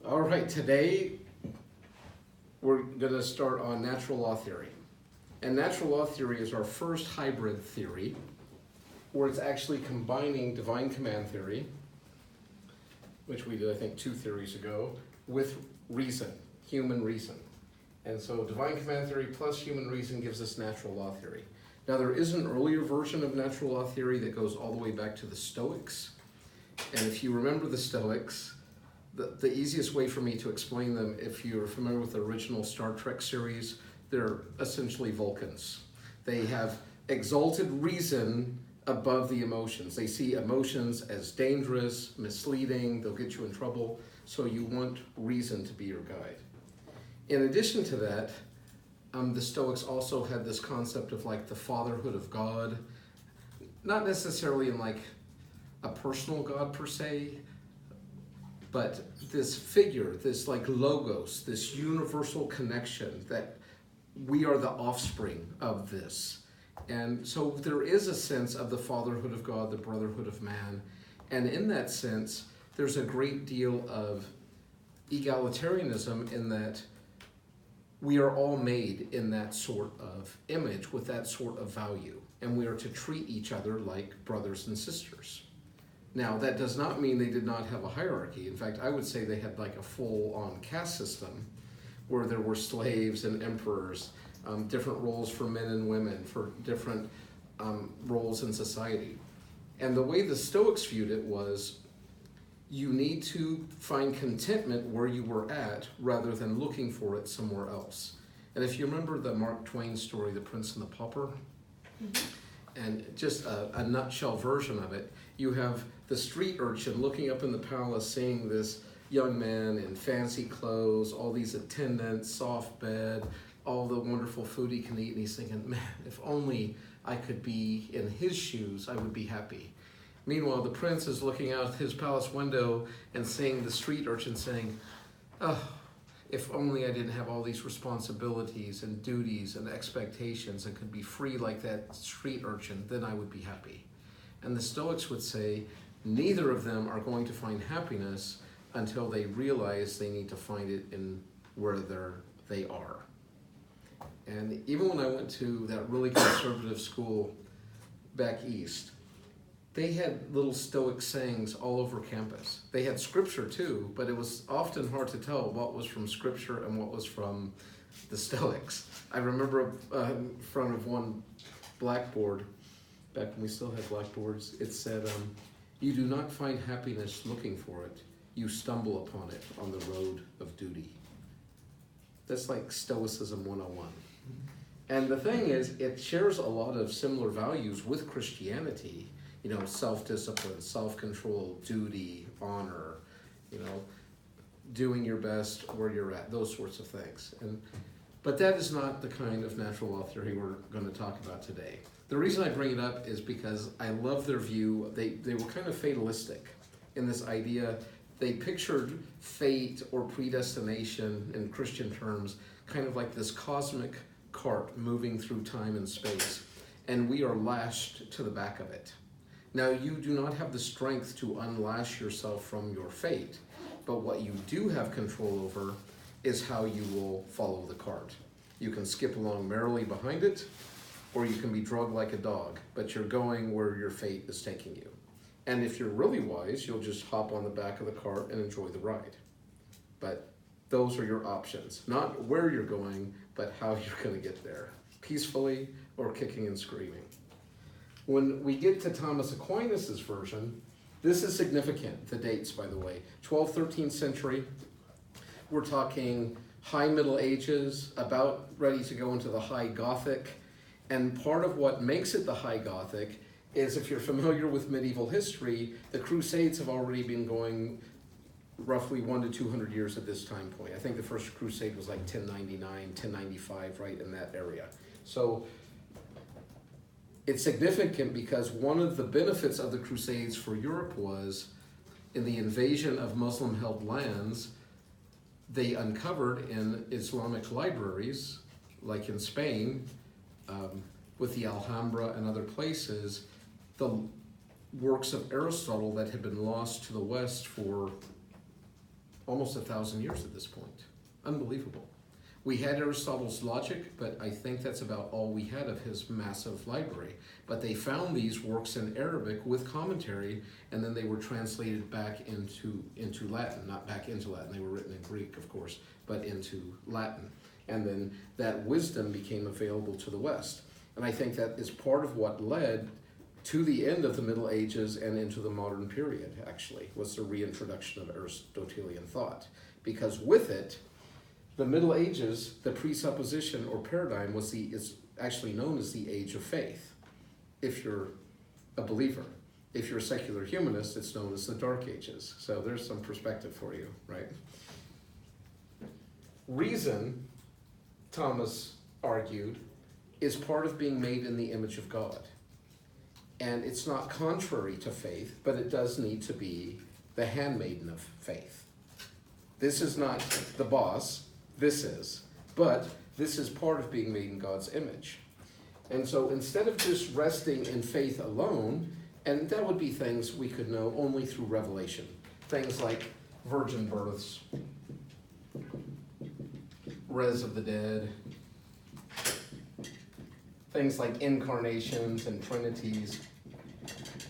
All right, today we're going to start on natural law theory. And natural law theory is our first hybrid theory, where it's actually combining divine command theory, which we did, I think, 2 theories ago, with reason, human reason. And so divine command theory plus human reason gives us natural law theory. Now, there is an earlier version of natural law theory that goes all the way back to the Stoics. And if you remember the Stoics, the easiest way for me to explain them, if you're familiar with the original Star Trek series, they're essentially Vulcans. They have exalted reason above the emotions. They see emotions as dangerous, misleading, they'll get you in trouble, so you want reason to be your guide. In addition to that, the Stoics also had this concept of like the fatherhood of God, not necessarily in like a personal God per se, but this figure, this like logos, this universal connection that we are the offspring of this. And so there is a sense of the fatherhood of God, the brotherhood of man. And in that sense, there's a great deal of egalitarianism in that we are all made in that sort of image with that sort of value. And we are to treat each other like brothers and sisters. Now, that does not mean they did not have a hierarchy. In fact, I would say they had like a full-on caste system where there were slaves and emperors, different roles for men and women, for different roles in society. And the way the Stoics viewed it was, you need to find contentment where you were at rather than looking for it somewhere else. And if you remember the Mark Twain story, The Prince and the Pauper, and just a nutshell version of it, you have the street urchin looking up in the palace seeing this young man in fancy clothes, all these attendants, soft bed, all the wonderful food he can eat, and he's thinking, man, if only I could be in his shoes, I would be happy. Meanwhile, the prince is looking out his palace window and seeing the street urchin saying, oh, if only I didn't have all these responsibilities and duties and expectations and could be free like that street urchin, then I would be happy. And the Stoics would say, neither of them are going to find happiness until they realize they need to find it in where they are. And even when I went to that really conservative school back east, they had little Stoic sayings all over campus. They had scripture too, but it was often hard to tell what was from scripture and what was from the Stoics. I remember in front of one blackboard, back when we still had blackboards, it said, you do not find happiness looking for it, you stumble upon it on the road of duty. That's like Stoicism 101. And the thing is, it shares a lot of similar values with Christianity, you know, self-discipline, self-control, duty, honor, you know, doing your best where you're at, those sorts of things. But that is not the kind of natural law theory we're going to talk about today. The reason I bring it up is because I love their view. They were kind of fatalistic in this idea. They pictured fate or predestination in Christian terms, kind of like this cosmic cart moving through time and space, and we are lashed to the back of it. Now, you do not have the strength to unlash yourself from your fate, but what you do have control over is how you will follow the cart. You can skip along merrily behind it, or you can be drugged like a dog, but you're going where your fate is taking you. And if you're really wise, you'll just hop on the back of the cart and enjoy the ride. But those are your options. Not where you're going, but how you're going to get there, peacefully or kicking and screaming. When we get to Thomas Aquinas' version, this is significant, the dates, by the way. 12th, 13th century, we're talking high Middle Ages, about ready to go into the High Gothic. And part of what makes it the High Gothic is, if you're familiar with medieval history, the Crusades have already been going roughly 100 to 200 years at this time point. I think the first crusade was like 1099, 1095, right in that area. So it's significant because one of the benefits of the Crusades for Europe was, in the invasion of Muslim-held lands, they uncovered in Islamic libraries, like in Spain, with the Alhambra and other places, the works of Aristotle that had been lost to the West for almost 1,000 years at this point. Unbelievable. We had Aristotle's logic, but I think that's about all we had of his massive library. But they found these works in Arabic with commentary, and then they were translated back into Latin. Not back into Latin, they were written in Greek, of course, but into Latin. And then that wisdom became available to the West. And I think that is part of what led to the end of the Middle Ages and into the modern period, actually, was the reintroduction of Aristotelian thought. Because with it, the Middle Ages, the presupposition or paradigm is actually known as the age of faith, if you're a believer. If you're a secular humanist, it's known as the Dark Ages. So there's some perspective for you, right? Reason, Thomas argued, is part of being made in the image of God. And it's not contrary to faith, but it does need to be the handmaiden of faith. This is not the boss, this is. But this is part of being made in God's image. And so instead of just resting in faith alone, and that would be things we could know only through revelation. Things like virgin births, res of the dead, things like incarnations and trinities.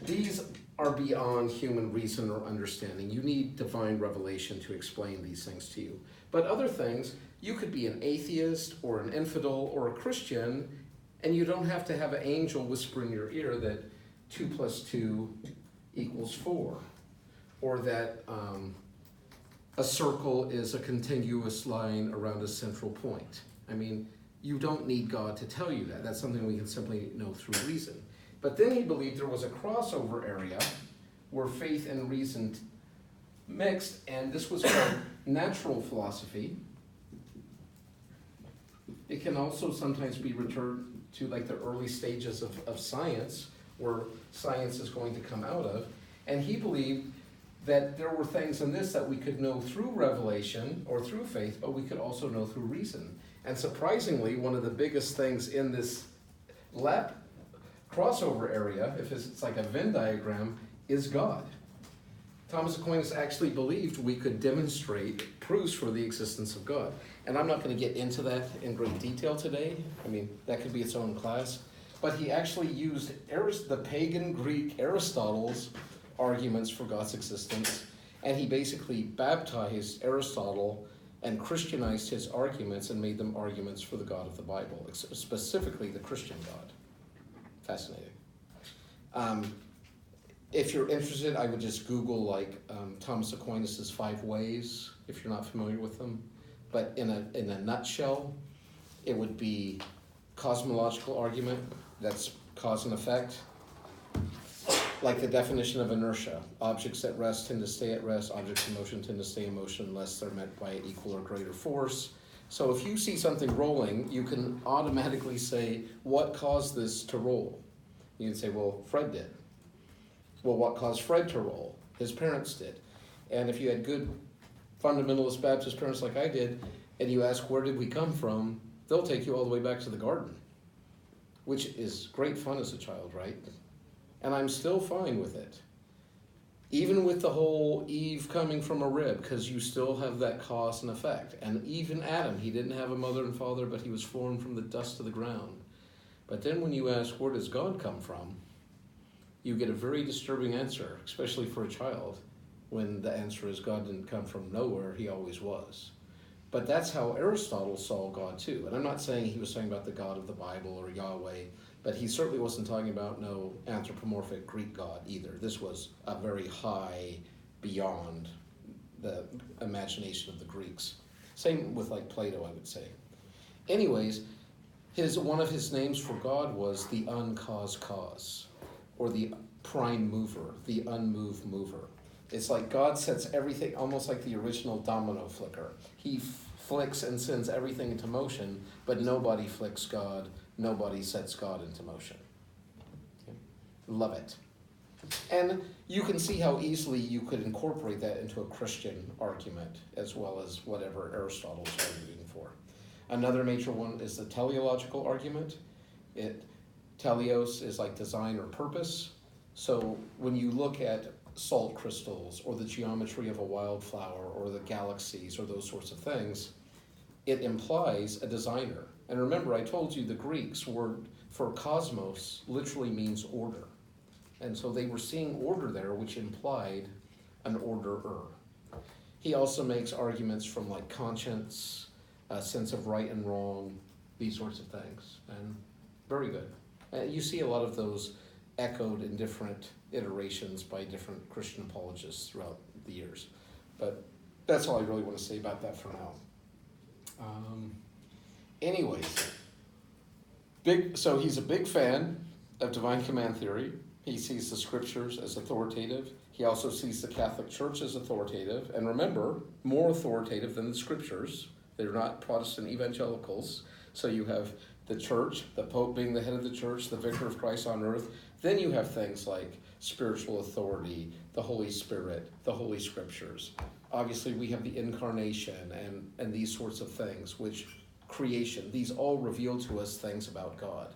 These are beyond human reason or understanding. You need divine revelation to explain these things to you. But other things, you could be an atheist or an infidel or a Christian, and you don't have to have an angel whisper in your ear that 2 + 2 = 4, or that a circle is a contiguous line around a central point. I mean, you don't need God to tell you that. That's something we can simply know through reason. But then he believed there was a crossover area where faith and reason mixed, and this was called natural philosophy. It can also sometimes be returned to like the early stages of science, where science is going to come out of. And he believed that there were things in this that we could know through revelation or through faith, but we could also know through reason. And surprisingly, one of the biggest things in this lap crossover area, if it's like a Venn diagram, is God. Thomas Aquinas actually believed we could demonstrate proofs for the existence of God. And I'm not going to get into that in great detail today. I mean, that could be its own class. But he actually used the pagan Greek Aristotle's arguments for God's existence, and he basically baptized Aristotle and Christianized his arguments and made them arguments for the God of the Bible, specifically the Christian God. Fascinating. If you're interested, I would just Google Thomas Aquinas' 5 ways, if you're not familiar with them. But in a nutshell, it would be cosmological argument, that's cause and effect. Like the definition of inertia. Objects at rest tend to stay at rest, objects in motion tend to stay in motion unless they're met by an equal or greater force. So if you see something rolling, you can automatically say, what caused this to roll? You can say, well, Fred did. Well, what caused Fred to roll? His parents did. And if you had good fundamentalist Baptist parents like I did, and you ask, where did we come from? They'll take you all the way back to the garden, which is great fun as a child, right? And I'm still fine with it. Even with the whole Eve coming from a rib, because you still have that cause and effect. And even Adam, he didn't have a mother and father, but he was formed from the dust of the ground. But then when you ask, where does God come from? You get a very disturbing answer, especially for a child, when the answer is God didn't come from nowhere, he always was. But that's how Aristotle saw God too. And I'm not saying he was talking about the God of the Bible or Yahweh, but he certainly wasn't talking about no anthropomorphic Greek God either. This was a very high, beyond the imagination of the Greeks. Same with Plato, I would say. Anyways, one of his names for God was the uncaused cause, or the prime mover, the unmoved mover. It's like God sets everything, almost like the original domino flicker. He flicks and sends everything into motion, but nobody flicks God, nobody sets God into motion. Okay? Love it. And you can see how easily you could incorporate that into a Christian argument, as well as whatever Aristotle was arguing for. Another major one is the teleological argument. Teleos is like design or purpose. So when you look at salt crystals or the geometry of a wildflower or the galaxies or those sorts of things, it implies a designer. And remember, I told you the Greeks word for cosmos literally means order. And so they were seeing order there, which implied an orderer. He also makes arguments from like conscience, a sense of right and wrong, these sorts of things. And very good. You see a lot of those echoed in different iterations by different Christian apologists throughout the years. But that's all I really want to say about that for now. Anyways, so he's a big fan of divine command theory. He sees the scriptures as authoritative. He also sees the Catholic Church as authoritative. And remember, more authoritative than the scriptures. They're not Protestant evangelicals. So you have the church, the Pope being the head of the church, the vicar of Christ on earth. Then you have things like spiritual authority, the Holy Spirit, the Holy Scriptures. Obviously, we have the incarnation and these sorts of things, which creation, these all reveal to us things about God.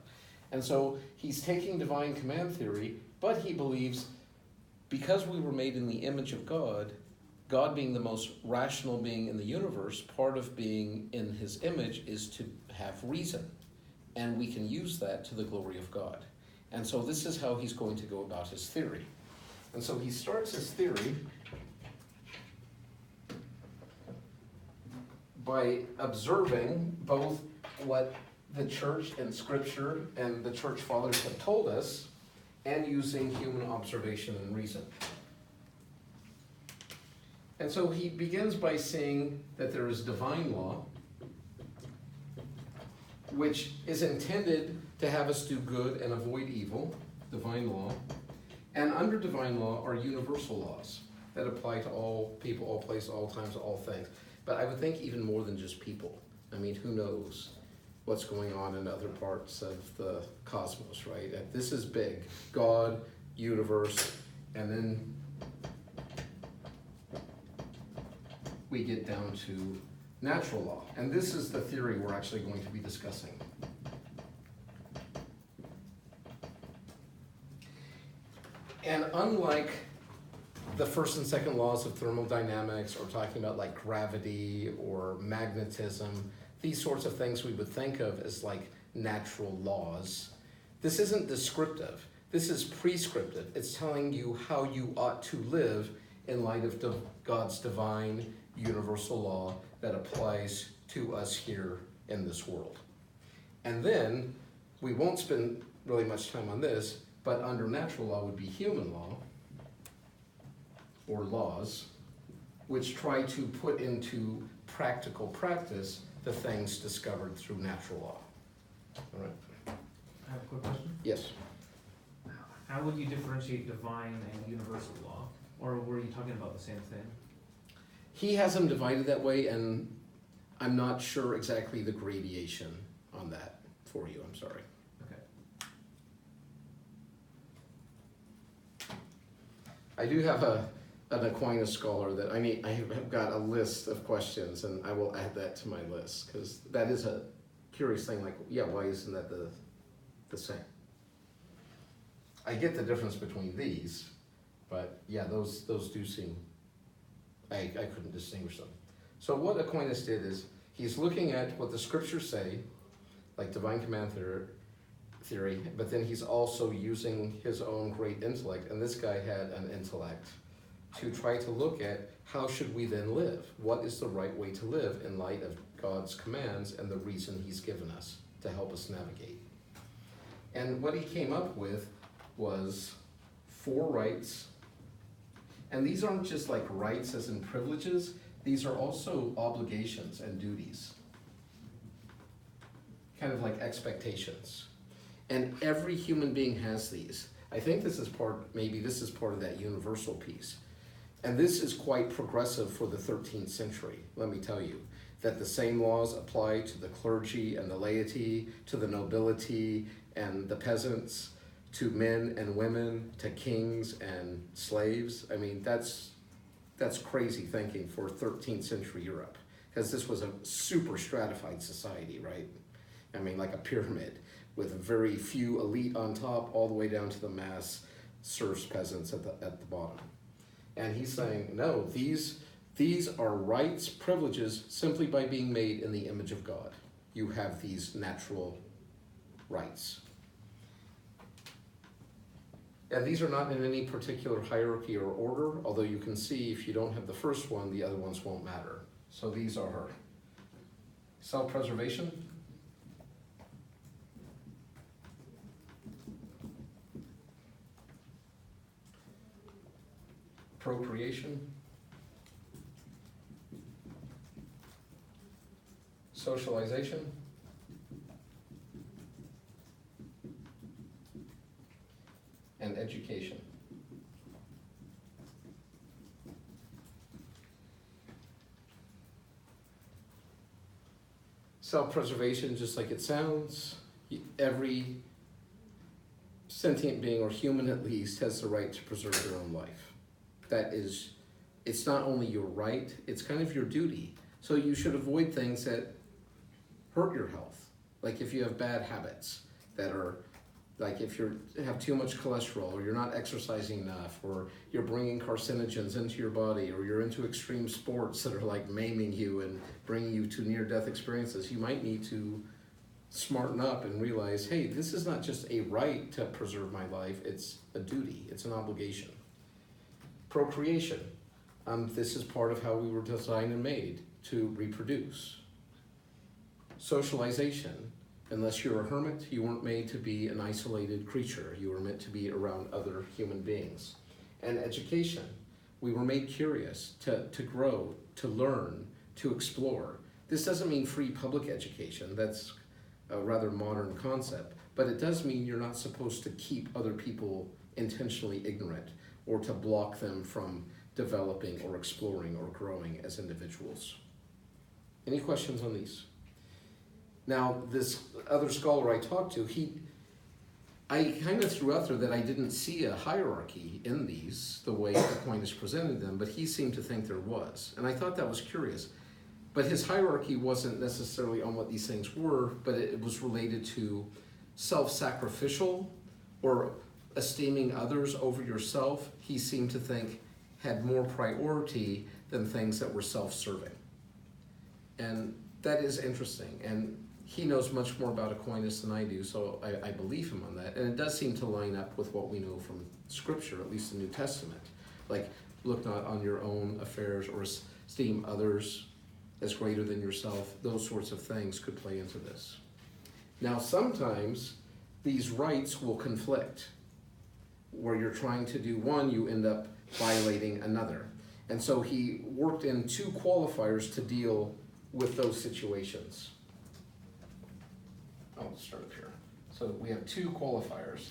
And so he's taking divine command theory, but he believes because we were made in the image of God, God being the most rational being in the universe, part of being in his image is to have reason. And we can use that to the glory of God. And so this is how he's going to go about his theory. And so he starts his theory by observing both what the church and scripture and the church fathers have told us and using human observation and reason. And so he begins by saying that there is divine law, which is intended to have us do good and avoid evil, divine law. And under divine law are universal laws that apply to all people, all places, all times, all things. But I would think even more than just people. I mean, who knows what's going on in other parts of the cosmos, right? This is big. God, universe, and then we get down to natural law. And this is the theory we're actually going to be discussing. And unlike the first and second laws of thermodynamics, or talking about like gravity or magnetism, these sorts of things we would think of as like natural laws, this isn't descriptive. This is prescriptive. It's telling you how you ought to live in light of God's divine universal law that applies to us here in this world. And then, we won't spend really much time on this, but under natural law would be human law, or laws, which try to put into practical practice the things discovered through natural law. All right? I have a quick question. Yes. How would you differentiate divine and universal law? Or were you talking about the same thing? He has them divided that way, and I'm not sure exactly the gradation on that for you. I'm sorry. Okay. I do have an Aquinas scholar that I have got a list of questions, and I will add that to my list, because that is a curious thing, like, yeah, why isn't that the same? I get the difference between these, but yeah, those do seem, I couldn't distinguish them. So what Aquinas did is, he's looking at what the scriptures say, like divine command theory, but then he's also using his own great intellect, and this guy had an intellect to try to look at how should we then live? What is the right way to live in light of God's commands and the reason he's given us to help us navigate? And what he came up with was 4 rights. And these aren't just like rights as in privileges, these are also obligations and duties. Kind of like expectations. And every human being has these. I think this is part of that universal piece. And this is quite progressive for the 13th century, let me tell you, that the same laws apply to the clergy and the laity, to the nobility and the peasants, to men and women, to kings and slaves. I mean, that's crazy thinking for 13th century Europe, because this was a super stratified society, right? I mean, like a pyramid with very few elite on top, all the way down to the mass serfs, peasants at the bottom. And he's saying, no, these are rights, privileges, simply by being made in the image of God. You have these natural rights. And these are not in any particular hierarchy or order, although you can see if you don't have the first one, the other ones won't matter. So these are self-preservation, procreation, socialization, and education. Self-preservation, just like it sounds, every sentient being, or human at least, has the right to preserve their own life. That is, it's not only your right, it's kind of your duty. So you should avoid things that hurt your health. Like if you have bad habits that are, like if you have too much cholesterol, or you're not exercising enough, or you're bringing carcinogens into your body, or you're into extreme sports that are like maiming you and bringing you to near-death experiences, you might need to smarten up and realize, hey, this is not just a right to preserve my life, it's a duty, it's an obligation. Procreation. This is part of how we were designed and made, to reproduce. Socialization. Unless you're a hermit, you weren't made to be an isolated creature. You were meant to be around other human beings. And education. We were made curious, to grow, to learn, to explore. This doesn't mean free public education. That's a rather modern concept. But it does mean you're not supposed to keep other people intentionally ignorant, or to block them from developing or exploring or growing as individuals. Any questions on these? Now, this other scholar I talked to, I kind of threw out there that I didn't see a hierarchy in these, the way Aquinas presented them, but he seemed to think there was. And I thought that was curious. But his hierarchy wasn't necessarily on what these things were, but it was related to self-sacrificial, or esteeming others over yourself. He seemed to think had more priority than things that were self-serving. And that is interesting. And he knows much more about Aquinas than I do, so I believe him on that. And it does seem to line up with what we know from Scripture, at least the New Testament. Like, look not on your own affairs, or esteem others as greater than yourself. Those sorts of things could play into this. Now, sometimes these rights will conflict. Where you're trying to do one, you end up violating another. And so he worked in 2 qualifiers to deal with those situations. I'll start up here. So we have 2 qualifiers.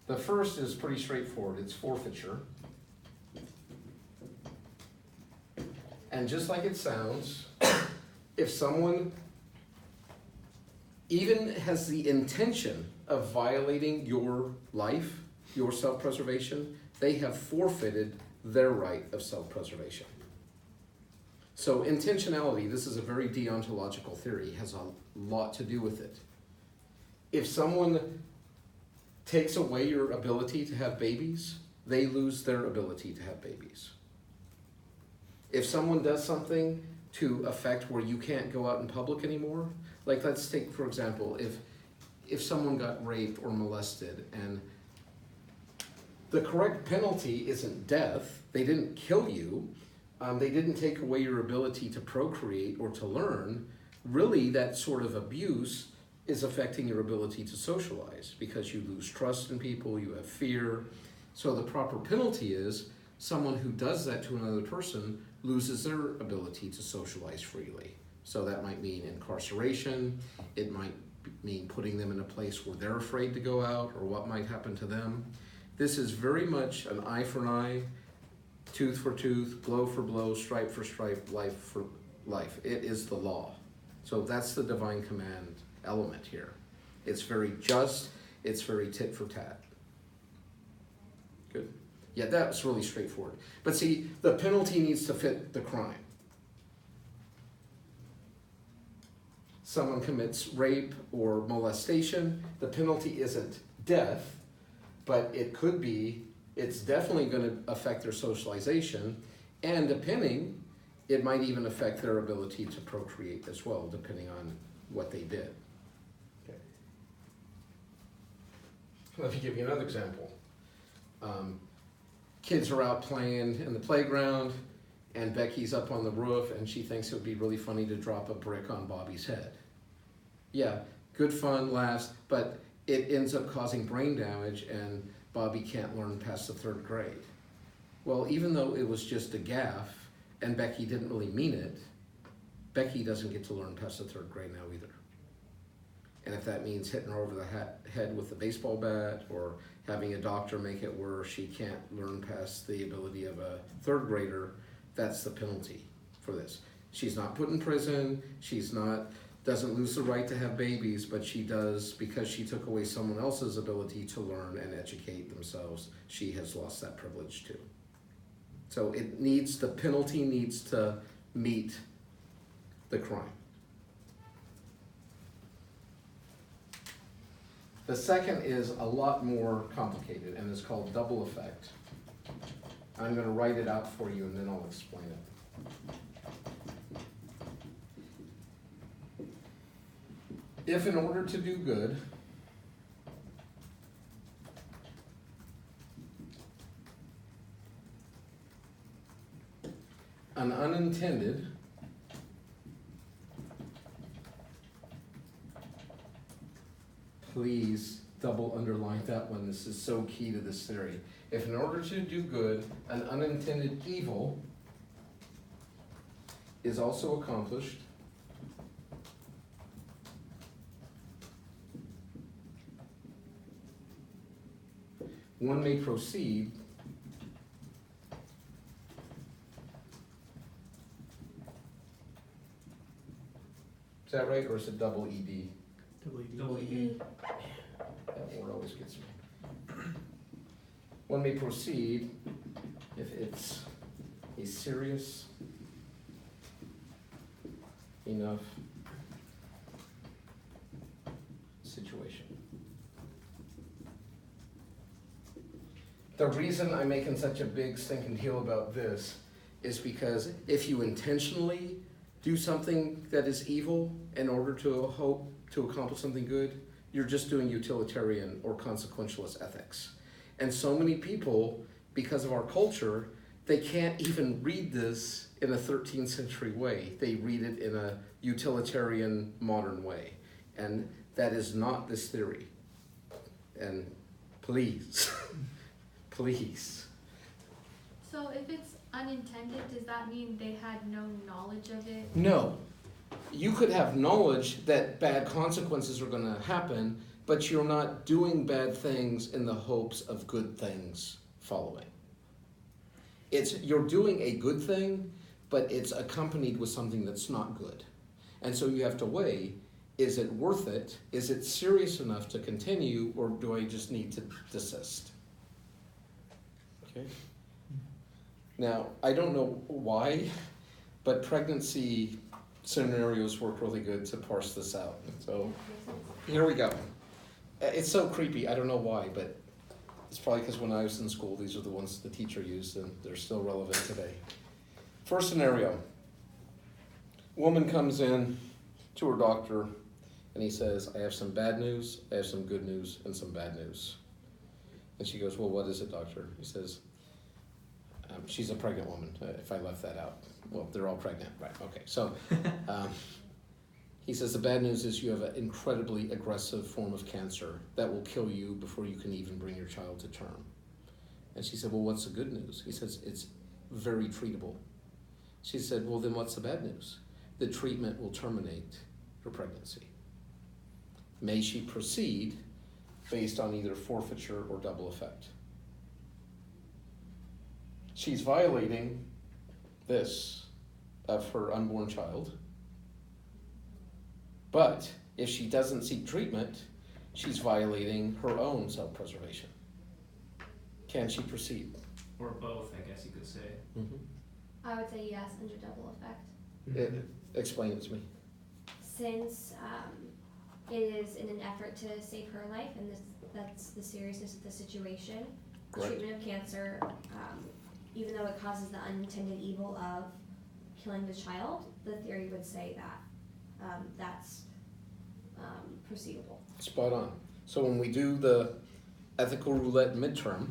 The first is pretty straightforward. It's forfeiture. And just like it sounds, if someone even has the intention of violating your life, your self-preservation, they have forfeited their right of self-preservation. So intentionality, this is a very deontological theory, has a lot to do with it. If someone takes away your ability to have babies, they lose their ability to have babies. If someone does something to affect where you can't go out in public anymore, like let's take, for example, if someone got raped or molested, and the correct penalty isn't death, they didn't kill you, they didn't take away your ability to procreate or to learn, really that sort of abuse is affecting your ability to socialize, because you lose trust in people, you have fear. So the proper penalty is someone who does that to another person loses their ability to socialize freely. So that might mean incarceration, it might mean putting them in a place where they're afraid to go out, or what might happen to them. This is very much an eye for an eye, tooth for tooth, blow for blow, stripe for stripe, life for life. It is the law. So that's the divine command element here. It's very just, it's very tit for tat. Good. Yeah, that's really straightforward. But see, the penalty needs to fit the crime. Someone commits rape or molestation, the penalty isn't death, but it could be, it's definitely going to affect their socialization, and depending, it might even affect their ability to procreate as well, depending on what they did. Okay. Let me give you another example. Kids are out playing in the playground, and Becky's up on the roof, and she thinks it would be really funny to drop a brick on Bobby's head. Yeah, good fun, laughs, but it ends up causing brain damage, and Bobby can't learn past the 3rd grade. Well, even though it was just a gaffe, and Becky didn't really mean it, Becky doesn't get to learn past the 3rd grade now either. And if that means hitting her over the head with a baseball bat, or having a doctor make it where she can't learn past the ability of a 3rd grader, that's the penalty for this. She's not put in prison, doesn't lose the right to have babies, but she does, because she took away someone else's ability to learn and educate themselves, she has lost that privilege too. So the penalty needs to meet the crime. The second is a lot more complicated, and it's called double effect. I'm going to write it out for you, and then I'll explain it. If in order to do good, an unintended please double underline that one. This is so key to this theory. If in order to do good, an unintended evil is also accomplished, one may proceed Is that right, or is it double ED? Double E. That word always gets me. One may proceed if it's a serious enough situation. The reason I'm making such a big stinking deal about this is because if you intentionally do something that is evil in order to hope to accomplish something good, you're just doing utilitarian or consequentialist ethics. And so many people, because of our culture, they can't even read this in a 13th century way. They read it in a utilitarian modern way. And that is not this theory. And please, please. So if it's unintended, does that mean they had no knowledge of it? No. You could have knowledge that bad consequences are going to happen, but you're not doing bad things in the hopes of good things following. You're doing a good thing, but it's accompanied with something that's not good. And so you have to weigh, is it worth it? Is it serious enough to continue, or do I just need to desist? Okay. Now, I don't know why, but pregnancy scenarios work really good to parse this out. So here we go. It's so creepy, I don't know why, but it's probably because when I was in school, these are the ones the teacher used, and they're still relevant today. First scenario. Woman comes in to her doctor, and he says, I have some bad news, I have some good news, and some bad news. And she goes, well, what is it, doctor? He says, she's a pregnant woman, if I left that out. Well, they're all pregnant, right, okay. So he says the bad news is you have an incredibly aggressive form of cancer that will kill you before you can even bring your child to term. And she said, well, what's the good news? He says, it's very treatable. She said, well, then what's the bad news? The treatment will terminate her pregnancy. May she proceed based on either forfeiture or double effect? She's violating this of her unborn child, but if she doesn't seek treatment, she's violating her own self-preservation. Can she proceed? Or both, I guess you could say. Mm-hmm. I would say yes under double effect. Explain it to me. Since it is in an effort to save her life, and this that's the seriousness of the situation. Correct. Treatment of cancer, even though it causes the unintended evil of killing the child, the theory would say that that's proceedable. Spot on. So when we do the ethical roulette midterm,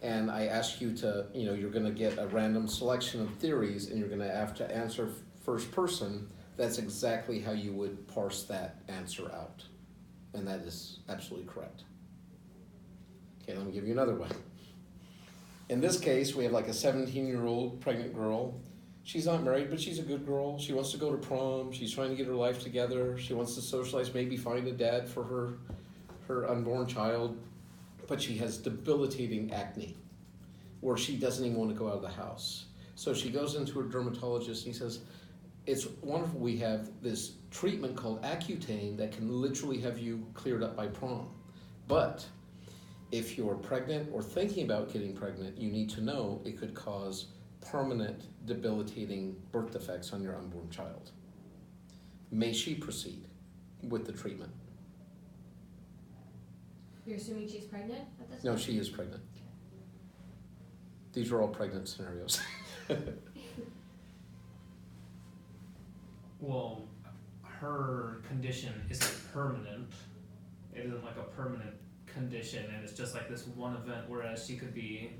and I ask you to, you're going to get a random selection of theories and you're going to have to answer first person, that's exactly how you would parse that answer out. And that is absolutely correct. Okay, let me give you another one. In this case, we have like a 17-year-old pregnant girl. She's not married, but she's a good girl. She wants to go to prom. She's trying to get her life together. She wants to socialize, maybe find a dad for her unborn child. But she has debilitating acne, where she doesn't even want to go out of the house. So she goes into her dermatologist and he says, it's wonderful, we have this treatment called Accutane that can literally have you cleared up by prom. But if you're pregnant or thinking about getting pregnant, you need to know it could cause permanent debilitating birth defects on your unborn child. May she proceed with the treatment? You're assuming she's pregnant at this No, point? she is pregnant. These are all pregnant scenarios. Well, her condition isn't permanent. It isn't like a permanent condition, and it's just like this one event, whereas she could be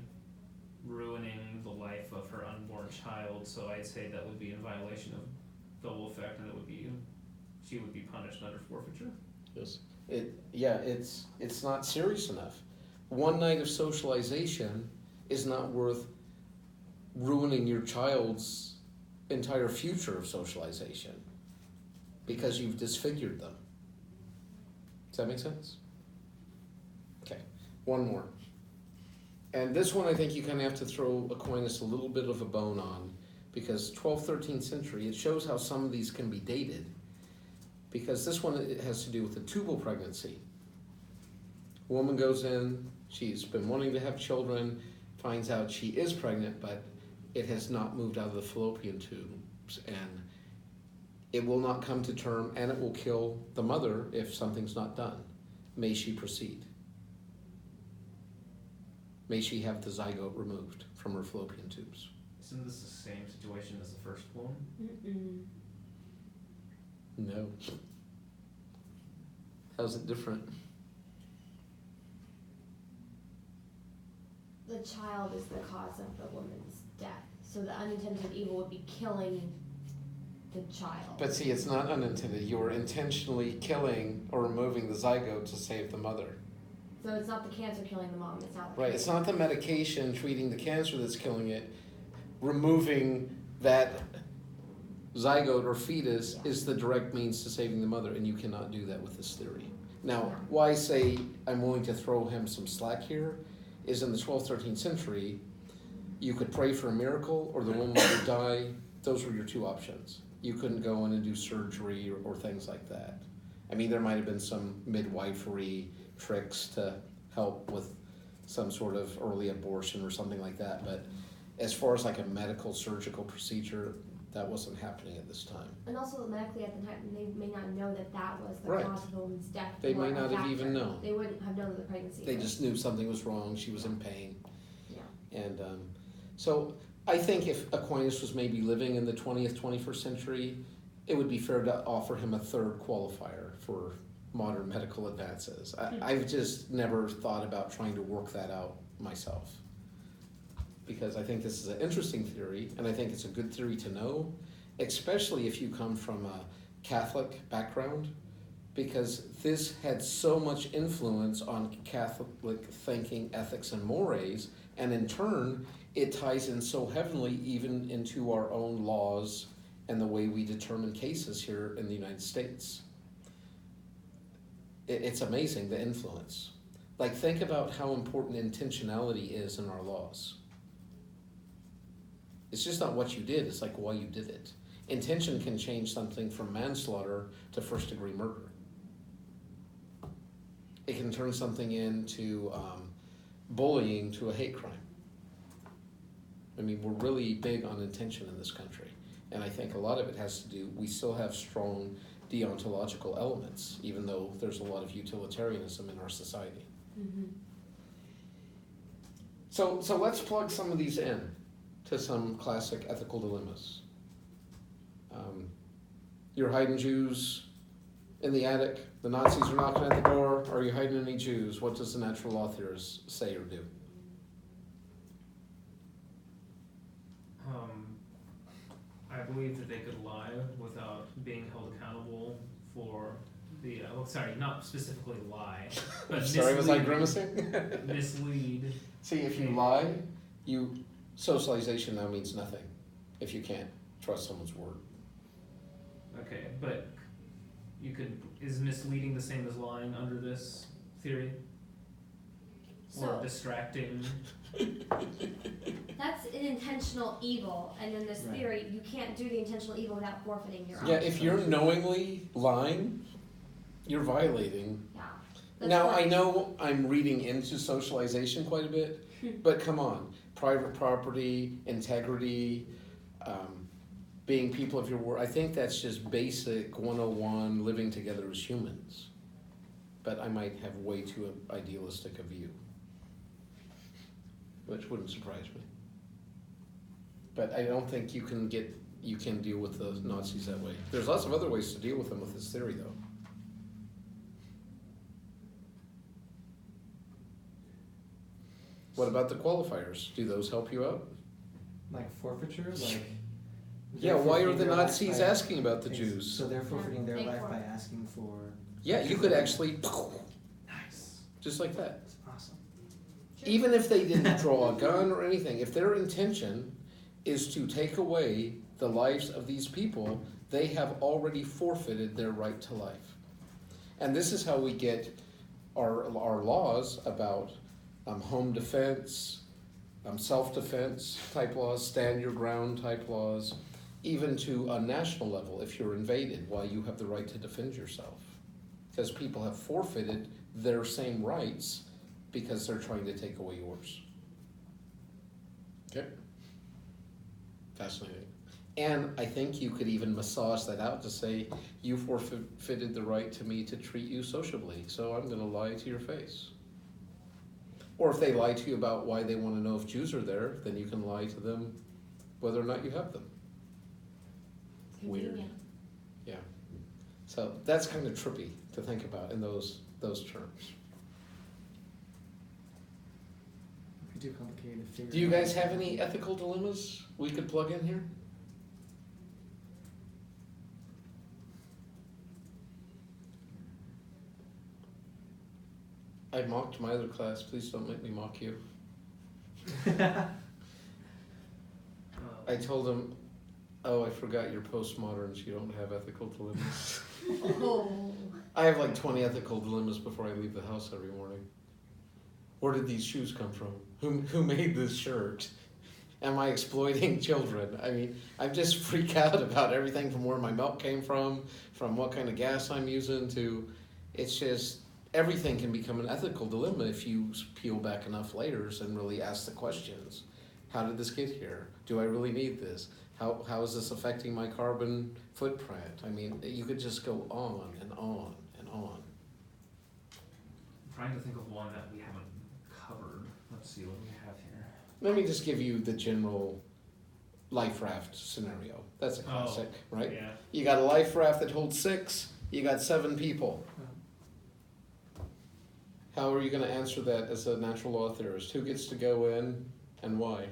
ruining the life of her unborn child. So I'd say that would be in violation of double effect, and she would be punished under forfeiture. Yes. It's not serious enough. One night of socialization is not worth ruining your child's entire future of socialization because you've disfigured them. Does that make sense? Okay, one more. And this one I think you kind of have to throw Aquinas a little bit of a bone on, because 12th, 13th century, it shows how some of these can be dated. Because this one, it has to do with a tubal pregnancy. A woman goes in, she's been wanting to have children, finds out she is pregnant, but it has not moved out of the fallopian tubes, and it will not come to term, and it will kill the mother if something's not done. May she proceed? May she have the zygote removed from her fallopian tubes? Isn't this the same situation as the first one? Mm-mm. No. How's it different? The child is the cause of the woman's death. So the unintended evil would be killing the child. But see, it's not unintended. You are intentionally killing or removing the zygote to save the mother. So it's not the cancer killing the mom, it's not the Right, cancer. it's not the medication treating the cancer that's killing it. Removing that zygote or fetus is the direct means to saving the mother, and you cannot do that with this theory. Now, why I say I'm willing to throw him some slack here is in the 12th, 13th century, you could pray for a miracle or the woman would die. Those were your two options. You couldn't go in and do surgery or things like that. I mean, there might have been some midwifery tricks to help with some sort of early abortion or something like that, but as far as like a medical surgical procedure, that wasn't happening at this time. And also medically at the time, they may not know that that was the Right. cause of the woman's death. They or may a not have even factor. known. They wouldn't have known the pregnancy. They just knew something was wrong, she was in pain. Yeah. And so I think if Aquinas was maybe living in the 20th, 21st century, it would be fair to offer him a third qualifier for modern medical advances. I've just never thought about trying to work that out myself, because I think this is an interesting theory, and I think it's a good theory to know, especially if you come from a Catholic background, because this had so much influence on Catholic thinking, ethics, and mores, and in turn, it ties in so heavily even into our own laws and the way we determine cases here in the United States. It's amazing, the influence. Like, think about how important intentionality is in our laws. It's just not what you did, it's like why you did it. Intention can change something from manslaughter to first-degree murder. It can turn something into bullying to a hate crime. I mean, we're really big on intention in this country. And I think a lot of it has to do, we still have strong deontological elements, even though there's a lot of utilitarianism in our society. Mm-hmm. So let's plug some of these in to some classic ethical dilemmas. You're hiding Jews in the attic. The Nazis are knocking at the door. Are you hiding any Jews? What does the natural law theorist say or do? I believe that they could lie without being held accountable for the, not specifically lie, but Sorry, was I grimacing? mislead. See, if you lie, socialization now means nothing if you can't trust someone's word. Okay, but is misleading the same as lying under this theory? Or So distracting? that's an intentional evil, and in this Right. theory, you can't do the intentional evil without forfeiting your Yeah, own. if you're knowingly lying, you're violating. Yeah. That's Now, what- I know I'm reading into socialization quite a bit, but come on. Private property, integrity, being people of your word. I think that's just basic 101, living together as humans. But I might have way too idealistic a view, which wouldn't surprise me. But I don't think you can deal with the Nazis that way. There's lots of other ways to deal with them with this theory, though. What about the qualifiers? Do those help you out? Like forfeiture, like. Yeah, they're why are forfeiting the their life Nazis by- asking about the Ex- Jews? So they're forfeiting their Big life by forfeit. asking for. Yeah, you could actually, Nice. just like that. That's awesome. Even if they didn't draw a gun or anything, if their intention is to take away the lives of these people, they have already forfeited their right to life. And this is how we get our laws about home defense, self-defense type laws, stand your ground type laws, even to a national level if you're invaded, why you have the right to defend yourself. Because people have forfeited their same rights because they're trying to take away yours. Okay? Fascinating. And I think you could even massage that out to say, you forfeited the right to me to treat you sociably, so I'm gonna lie to your face. Or if they lie to you about why they wanna know if Jews are there, then you can lie to them whether or not you have them. Weird. Convenient. Yeah. So that's kind of trippy to think about in those terms. Pretty too complicated to figure. Do you out. guys have any ethical dilemmas we could plug in here? I mocked my other class. Please don't make me mock you. I told them, oh, I forgot you're postmoderns. You don't have ethical dilemmas. Oh. I have like 20 ethical dilemmas before I leave the house every morning. Where did these shoes come from? Who made this shirt? Am I exploiting children? I mean, I just freak out about everything from where my milk came from what kind of gas I'm using to, it's just, everything can become an ethical dilemma if you peel back enough layers and really ask the questions. How did this get here? Do I really need this? How is this affecting my carbon footprint? I mean, you could just go on and on and on. I'm trying to think of one that we haven't covered. Let's see what we have here. Let me just give you the general life raft scenario. That's a classic, right? Yeah. You got a life raft that holds 6, you got 7 people. How are you gonna answer that as a natural law theorist? Who gets to go in and why?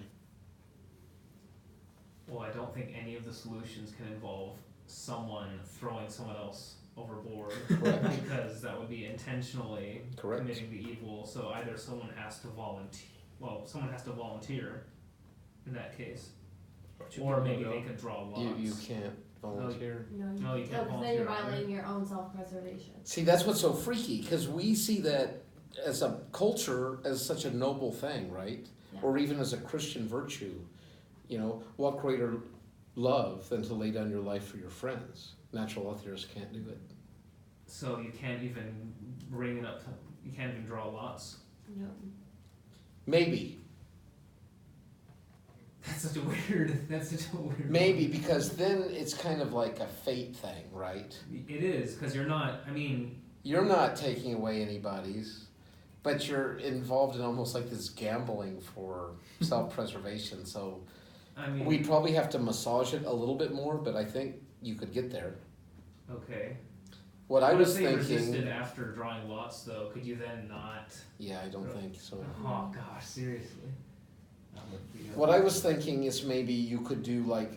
Well, I don't think any of the solutions can involve someone throwing someone else overboard. Correct. Because that would be intentionally Correct. committing the evil. So either someone has to volunteer in that case. Or maybe they could draw lots. You can't volunteer. No, you can't because then you're volunteer either. violating your own self-preservation. See, that's what's so freaky, because we see that as a culture as such a noble thing, right? Yeah. Or even as a Christian virtue. You know, what greater love than to lay down your life for your friends? Natural law theorists can't do it. So you can't even bring it up. You can't even draw lots. No. Maybe. That's such a weird. That's such a weird. Maybe because then it's kind of like a fate thing, right? It is because you're not. I mean, You're not taking away anybody's, but you're involved in almost like this gambling for self-preservation. So we'd probably have to massage it a little bit more, but I think you could get there. Okay. What I What was if they thinking, resisted after drawing lots, though? Could you then not? yeah, I don't think so. Oh gosh, seriously. That would be What I was thinking is maybe you could do like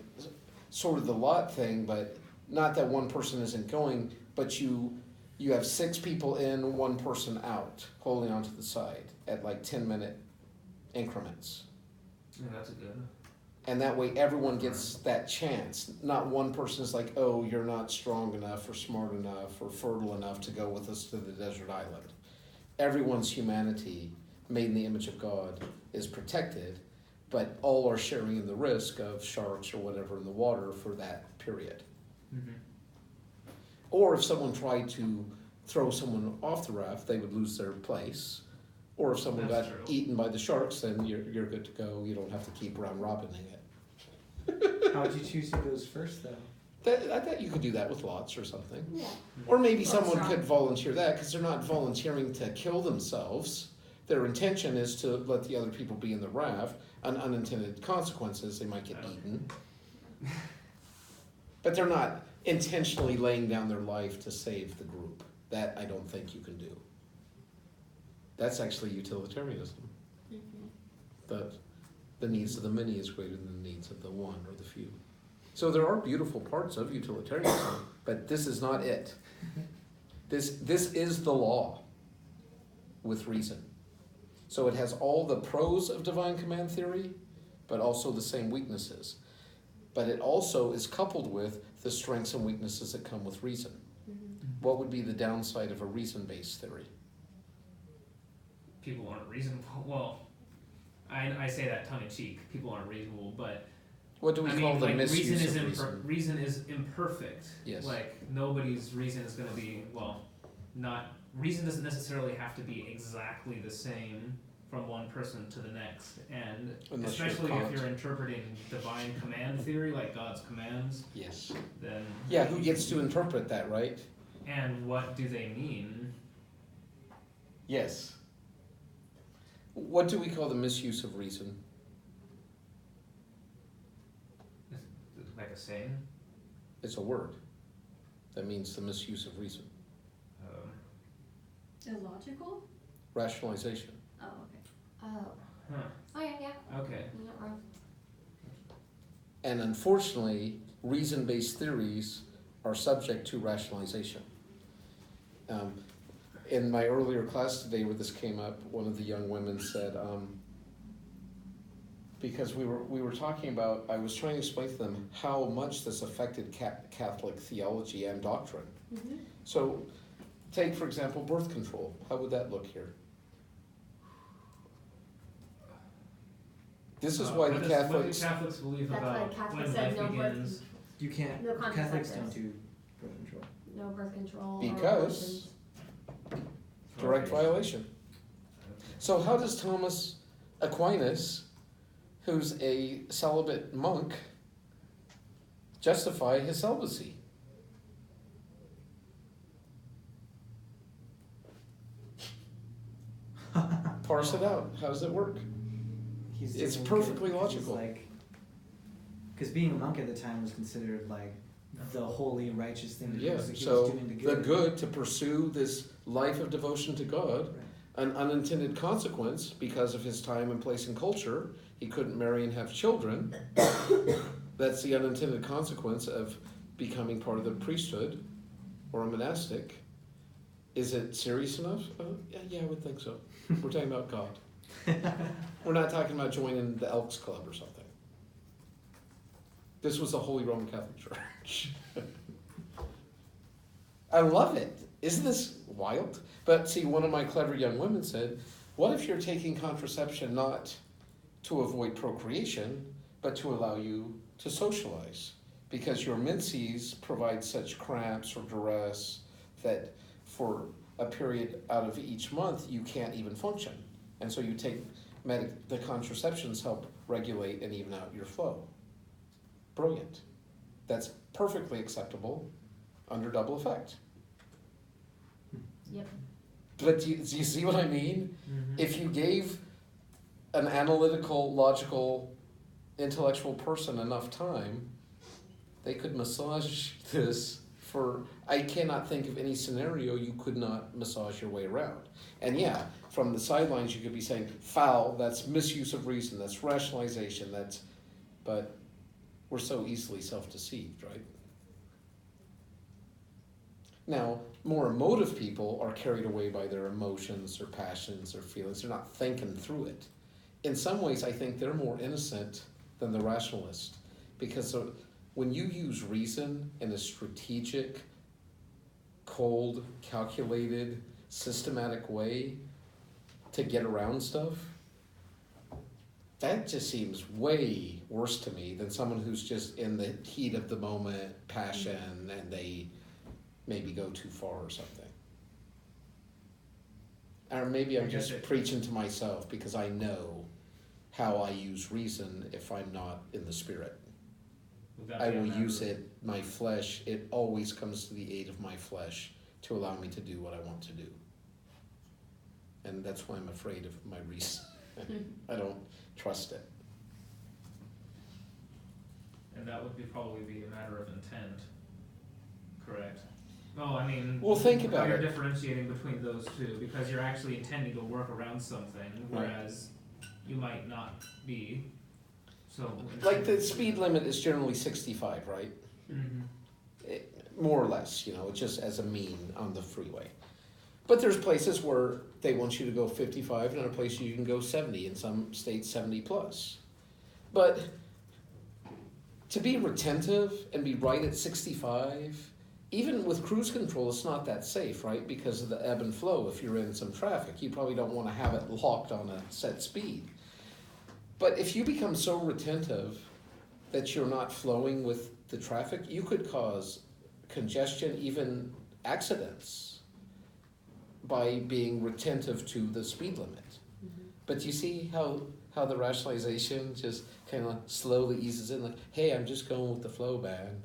sort of the lot thing, but not that one person isn't going, but you have 6 people in, 1 person out, holding onto the side at like 10-minute increments. Yeah, that's a good. And that way everyone gets that chance. Not one person is like, oh, you're not strong enough or smart enough or fertile enough to go with us to the desert island. Everyone's humanity, made in the image of God, is protected, but all are sharing in the risk of sharks or whatever in the water for that period. Mm-hmm. Or if someone tried to throw someone off the raft, they would lose their place. Or if someone That's got true. eaten by the sharks, then you're good to go. You don't have to keep round robining it. How would you choose who goes first, though? I bet you could do that with lots or something. Yeah. Or maybe Lots someone wrong. could volunteer that because they're not volunteering to kill themselves. Their intention is to let the other people be in the raft. And unintended consequences, they might get eaten. But they're not intentionally laying down their life to save the group. That I don't think you can do. That's actually utilitarianism. The needs of the many is greater than the needs of the one or the few. So there are beautiful parts of utilitarianism, but this is not it. This is the law with reason. So it has all the pros of divine command theory, but also the same weaknesses. But it also is coupled with the strengths and weaknesses that come with reason. What would be the downside of a reason-based theory? People aren't reasonable. Well, I say that tongue in cheek. People aren't reasonable, but What do we call the misuse reason of is reason? reason is imperfect. Yes. Like nobody's reason is going to be not reason doesn't necessarily have to be exactly the same from one person to the next, and Unless you're especially Kant. if you're interpreting divine command theory, like God's commands, Yes. then Yeah, who gets to interpret that, right? and what do they mean? Yes. What do we call the misuse of reason? Like a saying. It's a word. That means the misuse of reason. Illogical? Rationalization. Oh, okay. Oh. Huh. Oh yeah, yeah. Okay. You're not wrong. And unfortunately, reason-based theories are subject to rationalization. In my earlier class today where this came up, one of the young women said, because we were talking about, I was trying to explain to them how much this affected Catholic theology and doctrine. Mm-hmm. So, take for example birth control. How would that look here? This is why the What Catholics. do Catholics believe That's why about Catholics when said life no birth begins? You can't. No Catholics contraceptives. don't do birth control. No birth control. or Because- abortions. Direct violation. So how does Thomas Aquinas, who's a celibate monk, justify his celibacy? Parse it out. How does it work? It's doing perfectly good 'cause he's logical. like, because being a monk at the time was considered like the holy and righteous thing to do. Yeah, So he so was doing the good to pursue this life of devotion to God, Right. an unintended consequence because of his time and place and culture, he couldn't marry and have children. That's the unintended consequence of becoming part of the priesthood or a monastic. Is it serious enough? Yeah, I would think so. We're talking about God. We're not talking about joining the Elks Club or something. This was the Holy Roman Catholic Church. I love it. Isn't this wild? But see, one of my clever young women said, what if you're taking contraception not to avoid procreation, but to allow you to socialize? Because your menses provide such cramps or duress that for a period out of each month, you can't even function. And so you take the contraceptions help regulate and even out your flow. Brilliant. That's perfectly acceptable under double effect. Yep. But do you see what I mean? Mm-hmm. If you gave an analytical, logical, intellectual person enough time, they could massage this for, I cannot think of any scenario you could not massage your way around. And yeah, from the sidelines you could be saying, foul, that's misuse of reason, that's rationalization, but we're so easily self-deceived, right? Now, more emotive people are carried away by their emotions or passions or feelings. They're not thinking through it. In some ways, I think they're more innocent than the rationalist, because when you use reason in a strategic, cold, calculated, systematic way to get around stuff, that just seems way worse to me than someone who's just in the heat of the moment, passion, and they maybe go too far or something. Or maybe I'm just preaching to myself because I know how I use reason if I'm not in the spirit. I will use it, my flesh, it always comes to the aid of my flesh to allow me to do what I want to do. And that's why I'm afraid of my reason. I don't trust it. And that would probably be a matter of intent, correct? No, I mean, Well, think about you're it. differentiating between those two because you're actually intending to work around something, whereas you might not be. So, Like the speed limit is generally 65, right? Mm-hmm. More or less, just as a mean on the freeway. But there's places where they want you to go 55, and other places you can go 70, in some states 70 plus. But to be retentive and be right at 65, even with cruise control, it's not that safe, right? Because of the ebb and flow. If you're in some traffic, you probably don't want to have it locked on a set speed. But if you become so retentive that you're not flowing with the traffic, you could cause congestion, even accidents, by being retentive to the speed limit. Mm-hmm. But you see how the rationalization just kind of slowly eases in, like, hey, I'm just going with the flow, man.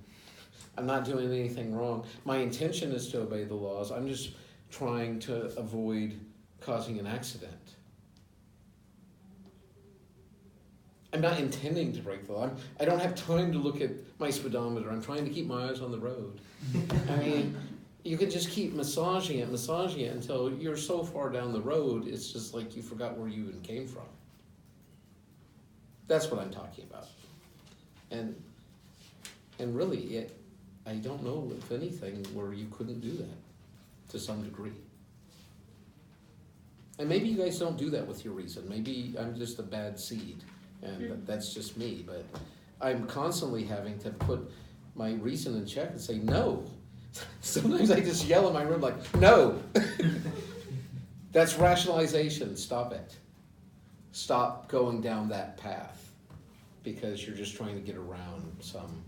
I'm not doing anything wrong. My intention is to obey the laws. I'm just trying to avoid causing an accident. I'm not intending to break the law. I don't have time to look at my speedometer. I'm trying to keep my eyes on the road. I mean, you can just keep massaging it until you're so far down the road, it's just like you forgot where you even came from. That's what I'm talking about. And really, I don't know if anything where you couldn't do that to some degree. And maybe you guys don't do that with your reason. Maybe I'm just a bad seed, and that's just me. But I'm constantly having to put my reason in check and say, no. Sometimes I just yell in my room like, no. That's rationalization. Stop it. Stop going down that path because you're just trying to get around some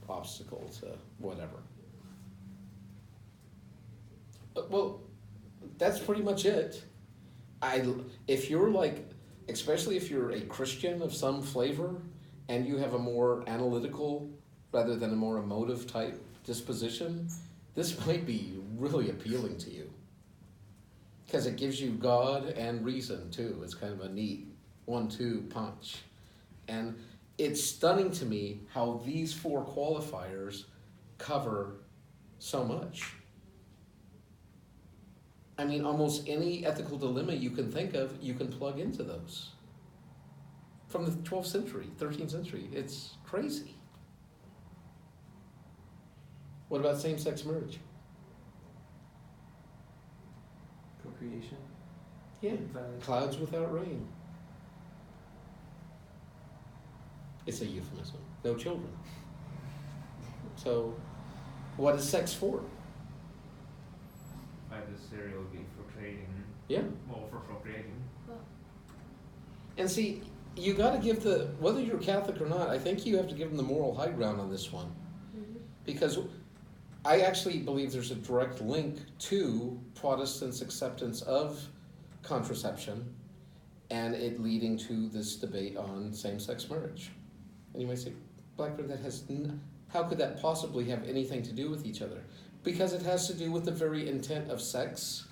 obstacle to whatever. Well, that's pretty much it. If you're like, especially if you're a Christian of some flavor and you have a more analytical rather than a more emotive type disposition, this might be really appealing to you because it gives you God and reason too. It's kind of a neat 1-2 punch. And it's stunning to me how these 4 qualifiers cover so much. I mean, almost any ethical dilemma you can think of, you can plug into those. From the 12th century, 13th century, it's crazy. What about same-sex marriage? Procreation. Yeah, Valid. clouds without rain. It's a euphemism. No children. So, what is sex for? By this area would be for creating. Yeah. Well, for procreating. And see, you got to give whether you're Catholic or not, I think you have to give them the moral high ground on this one. Mm-hmm. Because I actually believe there's a direct link to Protestants' acceptance of contraception and it leading to this debate on same-sex marriage. And you might say, Blackburn, how could that possibly have anything to do with each other? Because it has to do with the very intent of sex,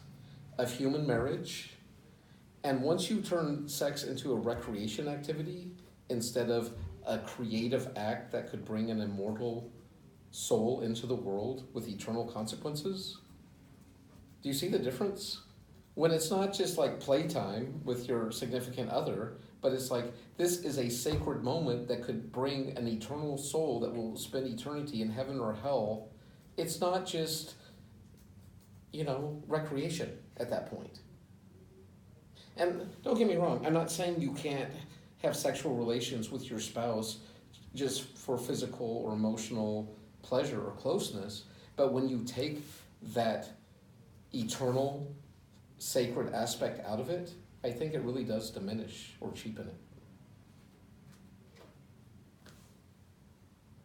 of human marriage. And once you turn sex into a recreation activity instead of a creative act that could bring an immortal soul into the world with eternal consequences, do you see the difference? When it's not just like playtime with your significant other, but it's like this is a sacred moment that could bring an eternal soul that will spend eternity in heaven or hell. It's not just, recreation at that point. And don't get me wrong, I'm not saying you can't have sexual relations with your spouse just for physical or emotional pleasure or closeness, but when you take that eternal, sacred aspect out of it, I think it really does diminish or cheapen it.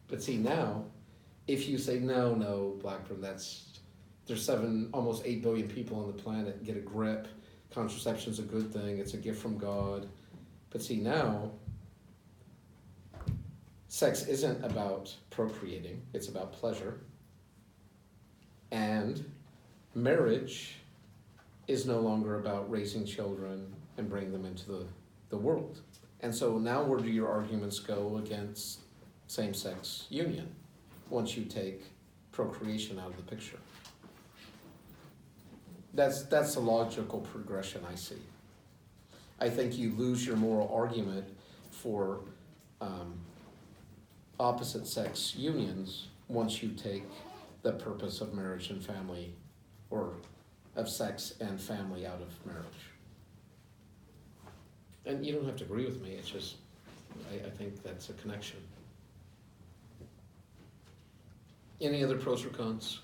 But see now, if you say, no, Blackburn, there's almost 8 billion people on the planet, get a grip, contraception's a good thing, it's a gift from God. But see now, sex isn't about procreating, it's about pleasure. And marriage is no longer about raising children and bringing them into the world. And so now where do your arguments go against same-sex union once you take procreation out of the picture? That's the logical progression I see. I think you lose your moral argument for opposite-sex unions once you take the purpose of marriage and family, or of sex and family, out of marriage. And you don't have to agree with me, it's just, I think that's a connection. Any other pros or cons?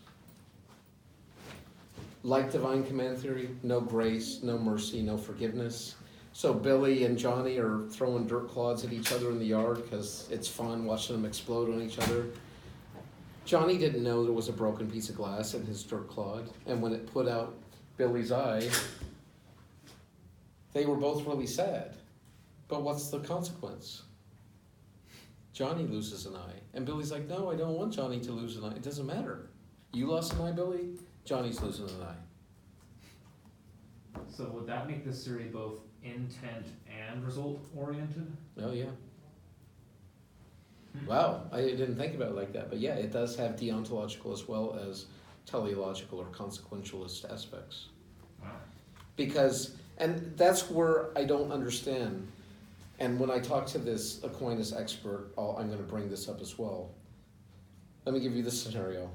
Like divine command theory, no grace, no mercy, no forgiveness. So Billy and Johnny are throwing dirt clods at each other in the yard because it's fun watching them explode on each other. Johnny didn't know there was a broken piece of glass in his dirt clod, and when it put out Billy's eye, they were both really sad. But what's the consequence? Johnny loses an eye, and Billy's like, no, I don't want Johnny to lose an eye. It doesn't matter. You lost an eye, Billy? Johnny's losing an eye. So would that make this theory both intent and result oriented? Oh, yeah. Wow, I didn't think about it like that, but yeah, it does have deontological as well as teleological or consequentialist aspects. Wow. Because, and that's where I don't understand, and when I talk to this Aquinas expert, I'm going to bring this up as well. Let me give you this scenario.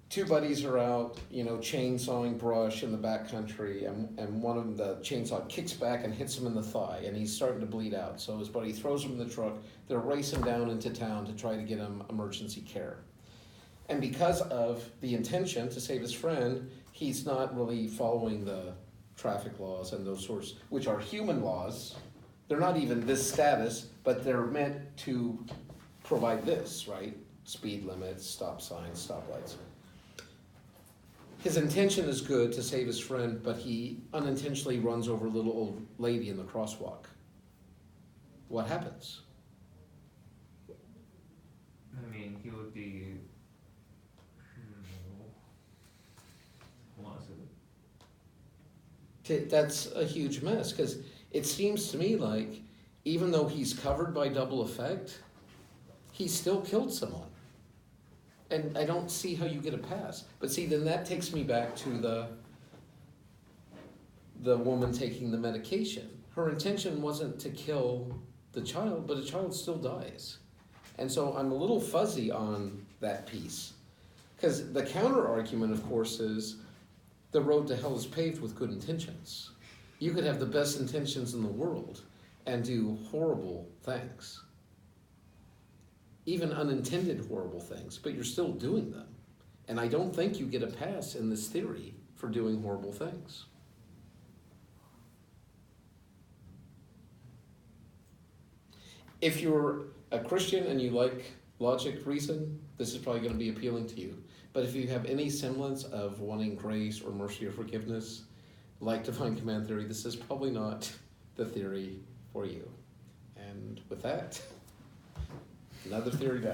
Two buddies are out, chainsawing brush in the backcountry, and one of them, the chainsaw kicks back and hits him in the thigh, and he's starting to bleed out. So his buddy throws him in the truck. They're racing down into town to try to get him emergency care. And because of the intention to save his friend, he's not really following the traffic laws and those sorts, which are human laws. They're not even this status, but they're meant to provide this, right? Speed limits, stop signs, stoplights. His intention is good to save his friend, but he unintentionally runs over a little old lady in the crosswalk. What happens? I mean, he would be. Hold on a second. That's a huge mess, because it seems to me like even though he's covered by double effect, he still killed someone. And I don't see how you get a pass. But see, then that takes me back to the woman taking the medication. Her intention wasn't to kill the child, but a child still dies. And so I'm a little fuzzy on that piece. Because the counter argument, of course, is the road to hell is paved with good intentions. You could have the best intentions in the world and do horrible things. Even unintended horrible things, but you're still doing them. And I don't think you get a pass in this theory for doing horrible things. If you're a Christian and you like logic, reason, this is probably going to be appealing to you. But if you have any semblance of wanting grace or mercy or forgiveness, like divine command theory, this is probably not the theory for you. And with that, another theory down.